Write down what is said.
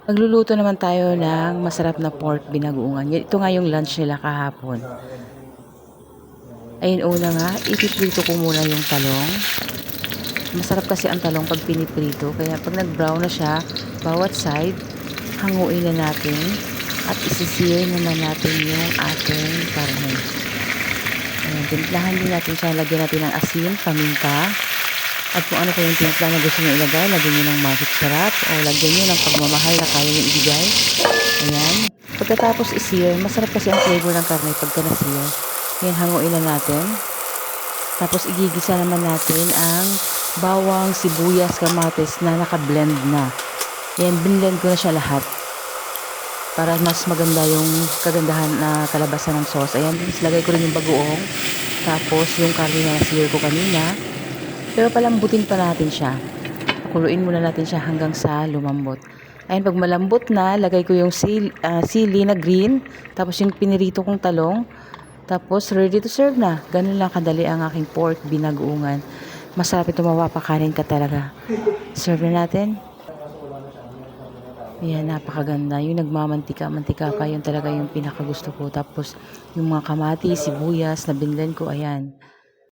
Magluluto naman tayo ng masarap na pork binagoongan. Ito nga yung lunch nila kahapon. Ayun, una nga, ipiprito ko muna yung talong. Masarap kasi ang talong pag piniprito. Kaya pag nag-brown na siya, bawat side, hanguin na natin. At isisir naman natin yung ating karne. Ayan, timplahan din natin siya. Lagyan natin ng asin, paminta. At kung ano po yung timpla na gusto nyo ilagay, lagyan nyo ng magic sarap o lagyan nyo ng pagmamahal na kaya nyo ibigay. Ayan. Pagkatapos isir, masarap kasi ang flavor ng karne pagka nasir. Ayan, hanguin na natin. Tapos igigisa naman natin ang bawang, sibuyas, kamatis na naka-blend na. Ayan, binlend ko na siya lahat. Para mas maganda yung kagandahan na kalabasan ng sauce. Ayan, lagay ko rin yung bagoong. Tapos yung karne na nasir ko kanina. Pero palambutin pa natin siya. Pakuluin muna natin siya hanggang sa lumambot. Ayan, pag malambot na, lagay ko yung sili na green. Tapos yung pinirito kong talong. Tapos ready to serve na. Ganun lang kadali ang aking pork binagoongan. Masarap ito, mapapakanin ka talaga. Serve na natin. Ayan, napakaganda. Yung nagmamantika-mantika pa, yun talaga yung pinakagusto ko. Tapos yung mga kamatis, sibuyas na binlend ko, ayan.